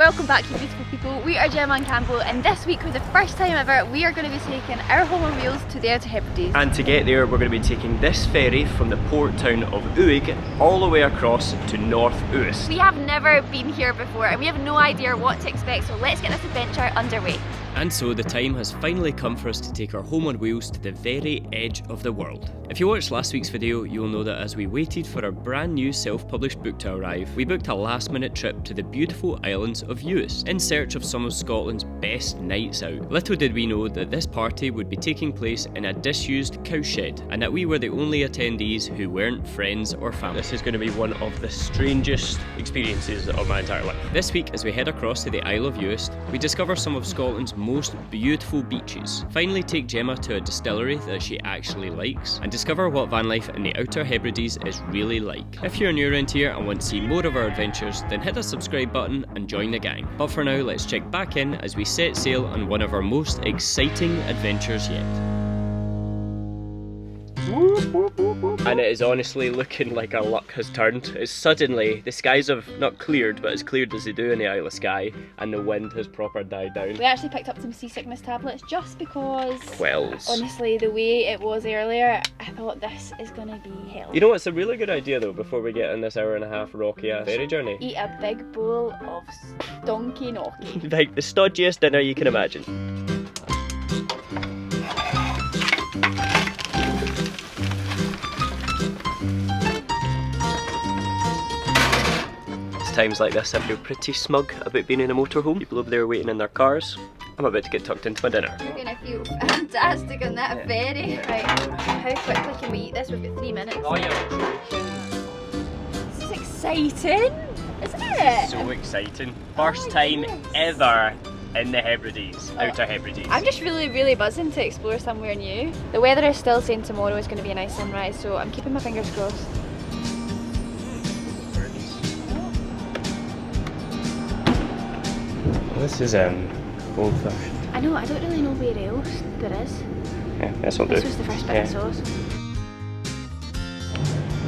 welcome back, you beautiful people. We are Gemma and Campbell, and this week, for the first time ever, we are going to be taking our home on wheels to the Outer Hebrides. And to get there, we're going to be taking this ferry from the port town of Uist all the way across to North Uist. We have never been here before, and we have no idea what to expect, so let's get this adventure underway. And so the time has finally come for us to take our home on wheels to the very edge of the world. If you watched last week's video, you'll know that as we waited for our brand new self-published book to arrive, we booked a last-minute trip to the beautiful islands of Uist in search of some of Scotland's best nights out. Little did we know that this party would be taking place in a disused cowshed, and that we were the only attendees who weren't friends or family. This is going to be one of the strangest experiences of my entire life. This week, as we head across to the Isle of Uist, we discover some of Scotland's most beautiful beaches, finally take Gemma to a distillery that she actually likes, and discover what van life in the Outer Hebrides is really like. If you're new around here and want to see more of our adventures, then hit the subscribe button and join the gang. But for now, let's check back in as we set sail on one of our most exciting adventures yet. And it is honestly looking like our luck has turned. It's suddenly, the skies have not cleared, but as cleared as they do in the Isle of Skye, and the wind has proper died down. We actually picked up some seasickness tablets just because, Quells. honestly, the way it was earlier, I thought this is going to be hell. You know what's a really good idea though, before we get on this hour and a half rocky ass ferry journey? Eat a big bowl of donkey gnocchi. Like the stodgiest dinner you can imagine. Times like this I feel pretty smug about being in a motorhome. People over there waiting in their cars. I'm about to get tucked into my dinner. You're gonna feel fantastic on that ferry. Right, how quickly can we eat this? We've got 3 minutes. Oh yeah. This is exciting, isn't it? So exciting. First time ever in the Hebrides, Outer Hebrides. I'm just really buzzing to explore somewhere new. The weather is still saying tomorrow is going to be a nice sunrise, so I'm keeping my fingers crossed. This is old fashioned. I know, I don't really know where else there is. Yeah, this will do. This was the first bit I saw.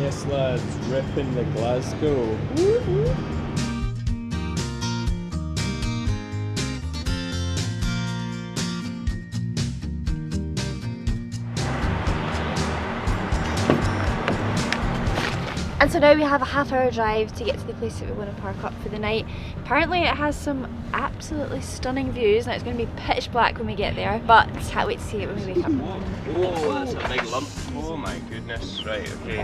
Yes lads, ripping the Glasgow. And so now we have a half-hour drive to get to the place that we want to park up for the night. Apparently it has some absolutely stunning views. Now it's going to be pitch black when we get there, but can't wait to see it when we wake up. Oh, that's a big lump. Oh my goodness. Right, okay.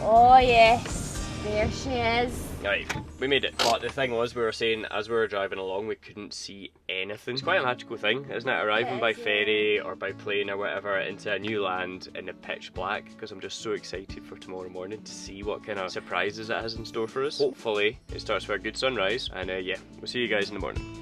Oh yes, there she is. Right, we made it. But the thing was, we were saying as we were driving along, we couldn't see anything. It's quite a magical thing, isn't it? Arriving by ferry or by plane or whatever into a new land in the pitch black, because I'm just so excited for tomorrow morning to see what kind of surprises it has in store for us. Hopefully, it starts with a good sunrise, and yeah, we'll see you guys in the morning.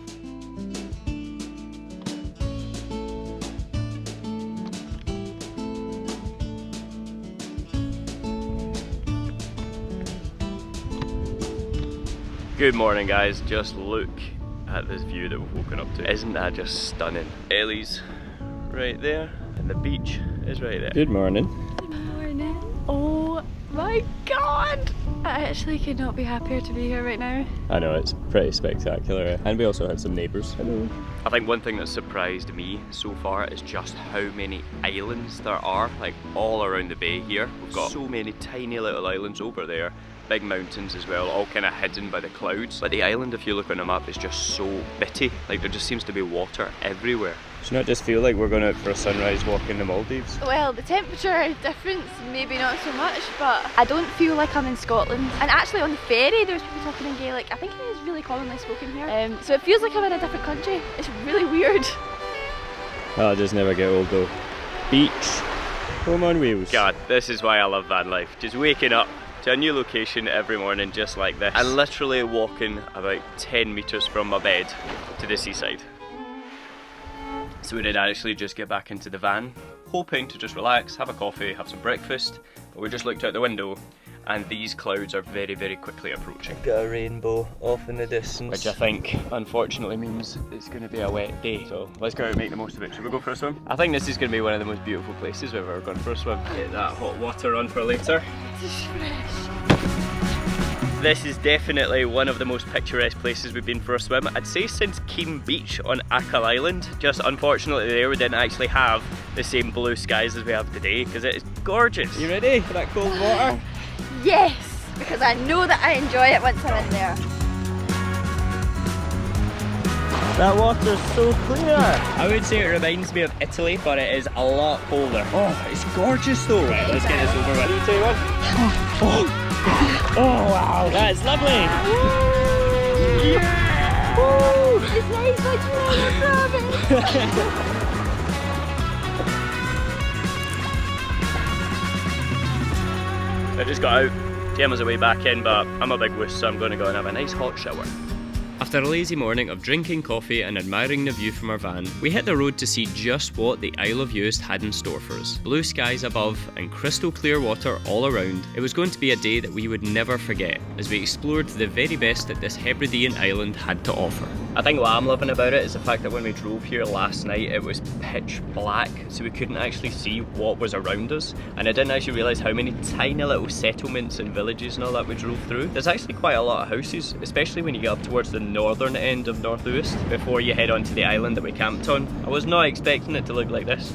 Good morning guys, just look at this view that we've woken up to. Isn't that just stunning? Ellie's right there and the beach is right there. Good morning. Good morning. Oh my god! I actually could not be happier to be here right now. I know, it's pretty spectacular. And we also had some neighbours. Hello. I think one thing that surprised me so far is just how many islands there are, like all around the bay here. We've got so many tiny little islands over there. Big mountains as well, all kind of hidden by the clouds. But the island, if you look on the map, is just so bitty. Like there just seems to be water everywhere. Does it not just feel like we're going out for a sunrise walk in the Maldives? Well, the temperature difference, maybe not so much, but I don't feel like I'm in Scotland. And actually on the ferry, there was people talking in Gaelic. I think it is really commonly spoken here. So it feels like I'm in a different country. It's really weird. Oh, I just never get old though. Beach, home on wheels. God, this is why I love van life. Just waking up to a new location every morning just like this, and literally walking about 10 metres from my bed to the seaside. So we did actually just get back into the van, hoping to just relax, have a coffee, have some breakfast, but we just looked out the window and these clouds are very quickly approaching. Got a rainbow off in the distance, which I think unfortunately means it's going to be a wet day, so let's go out and make the most of it. Should we go for a swim? I think this is going to be one of the most beautiful places we've ever gone for a swim. Get that hot water on for later. It's fresh. This is definitely one of the most picturesque places we've been for a swim. I'd say since Keem Beach on Achill Island. Just unfortunately there we didn't actually have the same blue skies as we have today because it is gorgeous. You ready for that cold water? Yes, because I know that I enjoy it once I'm in there. That water's so clear. I would say it reminds me of Italy, but it is a lot colder. Oh, it's gorgeous though. Right, let's get this over with. 3, 2, 1. Oh wow, that's lovely. Yeah. Woo. It's nice like you I just got out. Gemma's away back in, but I'm a big wuss, so I'm going to go and have a nice hot shower. After a lazy morning of drinking coffee and admiring the view from our van, we hit the road to see just what the Isle of Uist had in store for us. Blue skies above and crystal clear water all around. It was going to be a day that we would never forget as we explored the very best that this Hebridean island had to offer. I think what I'm loving about it is the fact that when we drove here last night it was pitch black, so we couldn't actually see what was around us, and I didn't actually realise how many tiny little settlements and villages and all that we drove through. There's actually quite a lot of houses, especially when you get up towards the northern end of North Uist before you head onto the island that we camped on. I was not expecting it to look like this.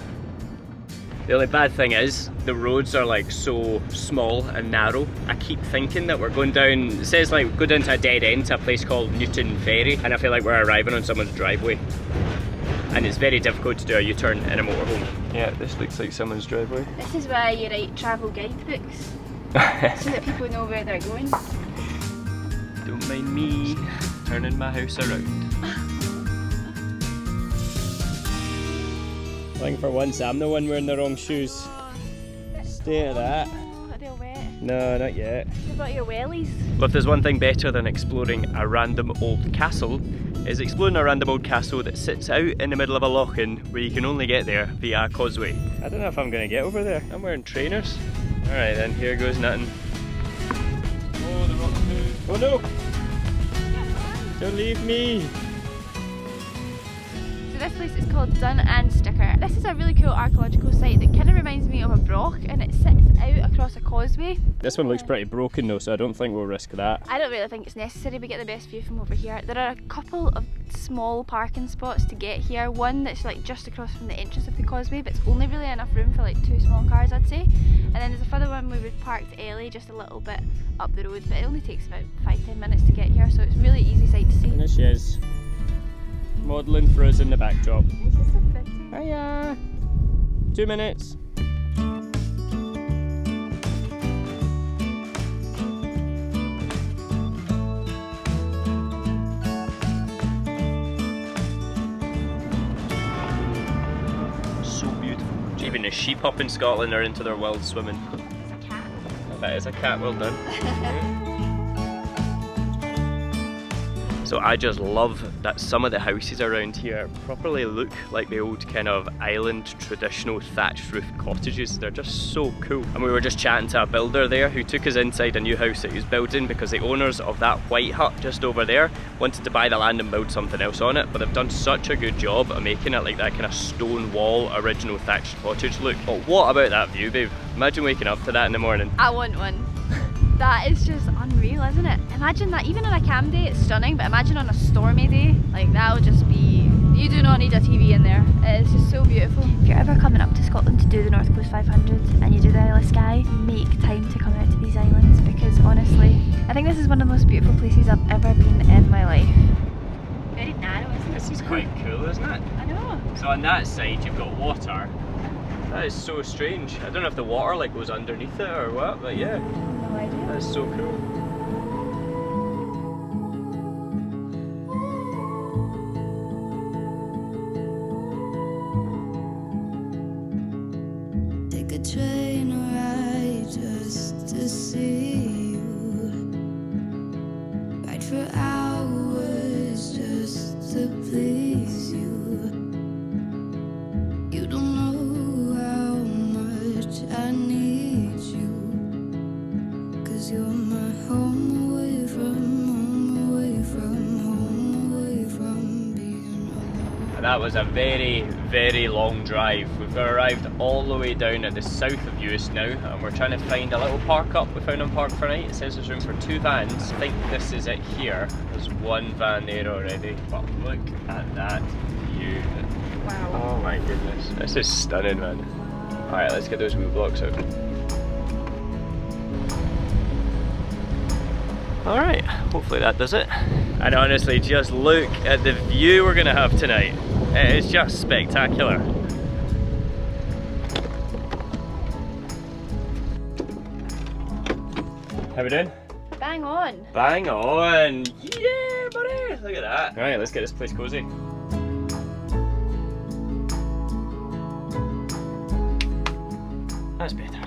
The only bad thing is the roads are like so small and narrow. I keep thinking that we're going down, it says like go down to a dead end to a place called Newton Ferry, and I feel like we're arriving on someone's driveway. And it's very difficult to do a U-turn in a motorhome. Yeah, this looks like someone's driveway. This is why you write travel guidebooks, so that people know where they're going. Don't mind me turning my house around. I think for once I'm the one wearing the wrong shoes. Stay at that. Are they all wet? No, not yet. What about your wellies? Well, if there's one thing better than exploring a random old castle, is exploring a random old castle that sits out in the middle of a loch-in where you can only get there via a causeway. I don't know if I'm going to get over there. I'm wearing trainers. Alright then, here goes nothing. Oh, the rock's moved. Oh no! Don't leave me! So this place is called Dun and Sticir. This is a really cool archaeological site that kind of reminds me of a broch, and it sits out across a causeway. This one looks pretty broken though, so I don't think we'll risk that. I don't really think it's necessary. We get the best view from over here. There are a couple of small parking spots to get here. One that's like just across from the entrance of the causeway, but it's only really enough room for like 2 small cars, I'd say. And then there's a further one where we've parked early, just a little bit up the road, but it only takes about 5-10 minutes to get here, so it's really easy sight to see. And there she is, modelling for us in the backdrop. This is so pretty. Hiya! 2 minutes. So beautiful. Even the sheep up in Scotland are into their wild swimming. It's a cat. That is a cat, well done. So I just love that some of the houses around here properly look like the old kind of island traditional thatched roof cottages. They're just so cool. And we were just chatting to a builder there who took us inside a new house that he was building because the owners of that white hut just over there wanted to buy the land and build something else on it, but they've done such a good job of making it like that kind of stone wall original thatched cottage look. But what about that view, babe? Imagine waking up to that in the morning. I want one. That is just unreal, isn't it? Imagine that, even on a calm day it's stunning, but imagine on a stormy day, like that would just be, you do not need a TV in there. It's just so beautiful. If you're ever coming up to Scotland to do the North Coast 500 and you do the Isle of Skye, make time to come out to these islands, because honestly, I think this is one of the most beautiful places I've ever been in my life. Very narrow, isn't it? This is quite cool, isn't it? I know. So on that side you've got water. That is so strange. I don't know if the water like goes underneath it or what, but yeah. No idea. That's so cool. Take a train ride just to see you. Ride for hours just to please you. You don't know how much I need you, 'cause you're my home. That was a very, very long drive. We've arrived all the way down at the south of Uist now, and we're trying to find a little park up. We found a park for night. It says there's room for 2 vans. I think this is it here. There's 1 van there already, but look at that view. Wow. Oh my goodness. This is stunning, man. Alright, let's get those wheel blocks out. Alright, hopefully that does it. And honestly, just look at the view we're going to have tonight. It is just spectacular. How we doing? Bang on. Bang on! Yeah, buddy! Look at that. Alright, let's get this place cozy. That's better.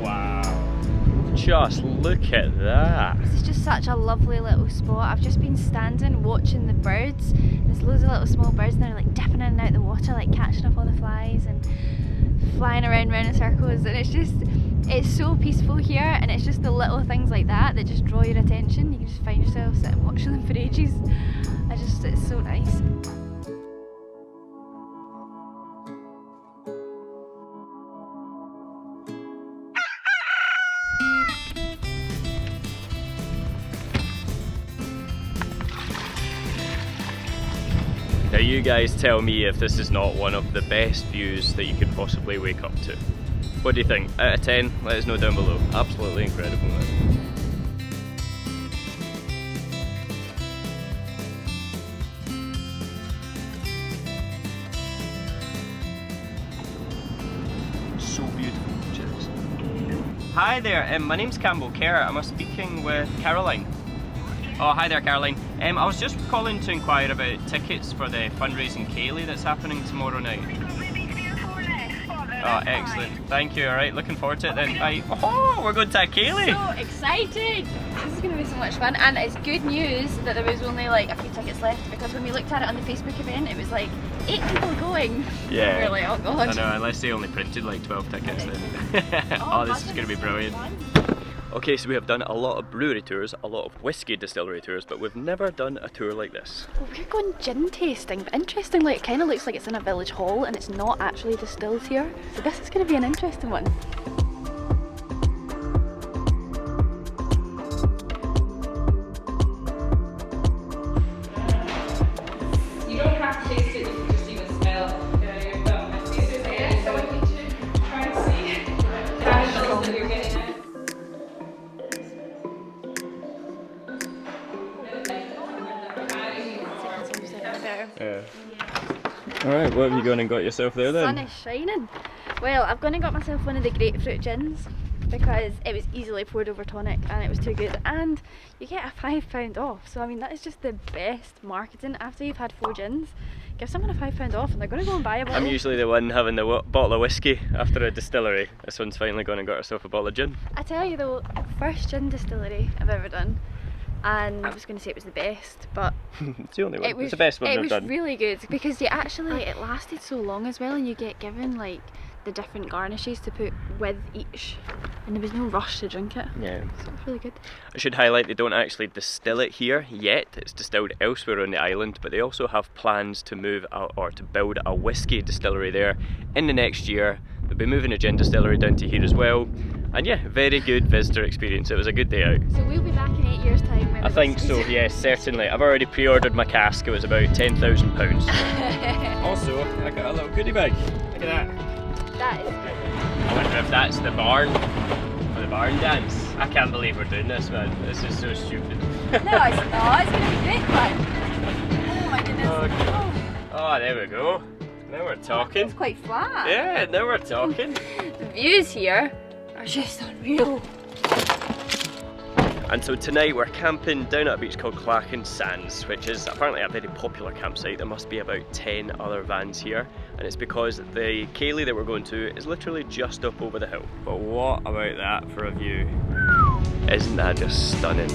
Wow. Just look at that. This is just such a lovely little spot. I've just been standing watching the birds. There's loads of little small birds and they're like dipping in and out the water, like catching up all the flies and flying around in circles, and it's so peaceful here, and it's just the little things like that that just draw your attention. You can just find yourself sitting watching them for ages. It's so nice. Now you guys tell me if this is not one of the best views that you could possibly wake up to. What do you think? Out of 10, let us know down below. Absolutely incredible, man. So beautiful. Cheers. Hi there, my name's Campbell Kerr. Am speaking with Caroline? Oh, hi there, Caroline. I was just calling to inquire about tickets for the fundraising ceilidh that's happening tomorrow night. Oh, excellent. Thank you. All right, looking forward to it then. Bye. Oh, we're going to a ceilidh. So excited! This is going to be so much fun, and it's good news that there was only like a few tickets left, because when we looked at it on the Facebook event, it was like 8 people going. Yeah. We were like, oh god. I know, unless they only printed like 12 tickets then. Oh, this is going to be brilliant. Okay, so we have done a lot of brewery tours, a lot of whiskey distillery tours, but we've never done a tour like this. Well, we're going gin tasting, but interestingly it kind of looks like it's in a village hall and it's not actually distilled here. So this is going to be an interesting one. You don't have to taste it, you can just even smell your thumb. So I want you to try and see casuals that you're getting at. Yeah. Alright, what have you gone and got yourself there then? Sun is shining. Well, I've gone and got myself one of the grapefruit gins because it was easily poured over tonic and it was too good, and you get a £5 off. So I mean, that is just the best marketing. After you've had 4 gins, give someone a £5 off and they're going to go and buy a bottle. I'm usually the one having the bottle of whiskey after a distillery. This one's finally gone and got herself a bottle of gin. I tell you though, first gin distillery I've ever done, and I was going to say it was the best, but It's the only one. It's the best one we've done. It was really good because you actually, it lasted so long as well, and you get given like the different garnishes to put with each, and there was no rush to drink it. Yeah. So it was really good. I should highlight they don't actually distill it here yet. It's distilled elsewhere on the island, but they also have plans to move or to build a whiskey distillery there in the next year. They'll be moving a gin distillery down to here as well. And yeah, very good visitor experience. It was a good day out. So we'll be back in 8 years' time. I think so, yes, certainly. I've already pre-ordered my cask. It was about £10,000. Also, I got a little goodie bag. Look at that. That is good. I wonder if that's the barn, or the barn dance. I can't believe we're doing this, man. This is so stupid. No, it's not. It's going to be great fun. Oh my goodness. Okay. Oh, there we go. Now we're talking. It's quite flat. Yeah, now we're talking. The views here are just unreal. And so tonight we're camping down at a beach called Clachan Sands, which is apparently a very popular campsite. There must be about 10 other vans here, and it's because the ceilidh that we're going to is literally just up over the hill. But what about that for a view? Isn't that just stunning?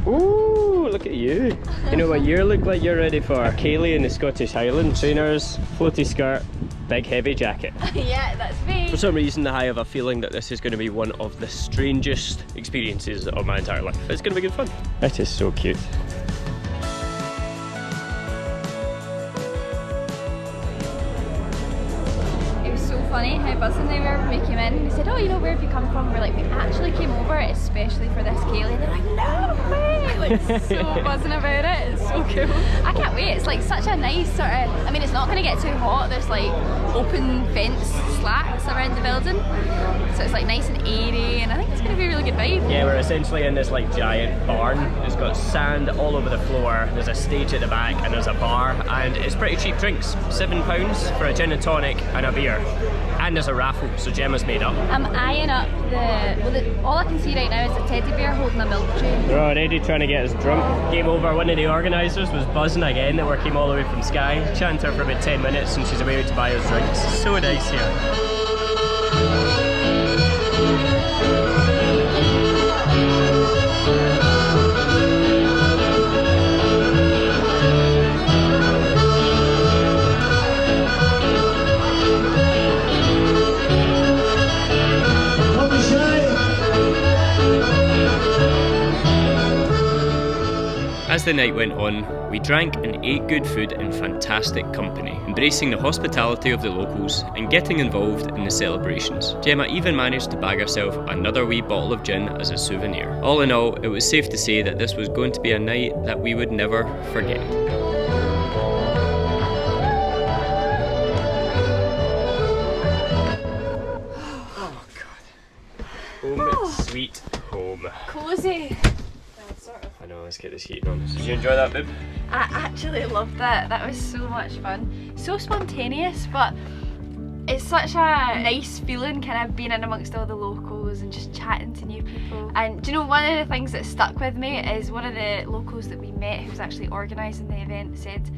Ooh, look at you. You know what you look like you're ready for? A ceilidh in the Scottish Highlands. Trainers, floaty skirt, big heavy jacket. Yeah, that's me. For some reason I have a feeling that this is going to be one of the strangest experiences of my entire life. It's going to be good fun. It is so cute. Funny how buzzing they were when we came in. They said, oh, you know, where have you come from? We're like, we actually came over especially for this ceilidh. And they're like, no way! Like, so buzzing about it. It's so cool. I can't wait. It's like such a nice sort of, I mean, it's not going to get too hot. There's like open fence slats around the building. So it's like nice and airy, and I think it's going to be a really good vibe. Yeah, we're essentially in this like giant barn. It's got sand all over the floor. There's a stage at the back and there's a bar, and it's pretty cheap drinks. £7 for a gin and tonic and a beer. And there's a raffle, so Gemma's made up. I'm eyeing up all I can see right now is a teddy bear holding a milk tray. They're already trying to get us drunk. Game over, one of the organisers was buzzing again that we came all the way from Skye. Chatting to her for about 10 minutes and she's away to buy us drinks. So nice here. As the night went on, we drank and ate good food in fantastic company, embracing the hospitality of the locals and getting involved in the celebrations. Gemma even managed to bag herself another wee bottle of gin as a souvenir. All in all, it was safe to say that this was going to be a night that we would never forget. Oh God. Home sweet home. Cozy. I know, let's get this heating on. Did you enjoy that, babe? I actually loved that. That was so much fun. So spontaneous, but it's such a nice feeling kind of being in amongst all the locals and just chatting to new people. And do you know, one of the things that stuck with me is one of the locals that we met who was actually organising the event said,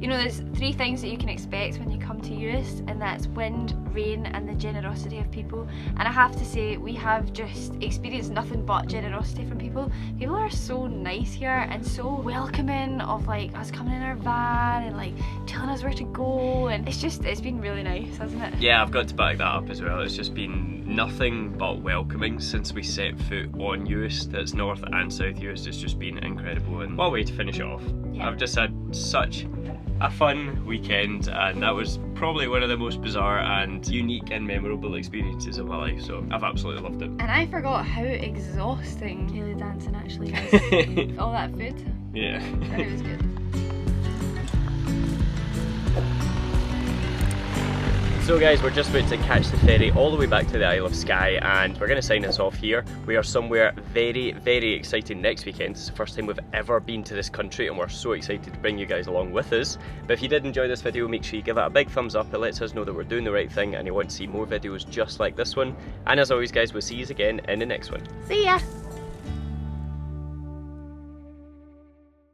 you know, there's 3 things that you can expect when you come to Uist, and that's wind, rain and the generosity of people. And I have to say, we have just experienced nothing but generosity from people. People are so nice here and so welcoming of like us coming in our van and like telling us where to go, and it's been really nice, hasn't it? Yeah, I've got to back that up as well. It's just been nothing but welcoming since we set foot on Uist. That's north and south Uist. It's just been incredible, and what a way to finish it off. Yeah. I've just had such a fun weekend, and that was probably one of the most bizarre and unique and memorable experiences of my life, so I've absolutely loved it. And I forgot how exhausting ceilidh dancing actually is. All that food. Yeah. And it was good. So guys, we're just about to catch the ferry all the way back to the Isle of Skye, and we're going to sign this off here. We are somewhere very, very exciting next weekend. It's the first time we've ever been to this country, and we're so excited to bring you guys along with us. But if you did enjoy this video, make sure you give it a big thumbs up. It lets us know that we're doing the right thing and you want to see more videos just like this one. And as always guys, we'll see you again in the next one. See ya!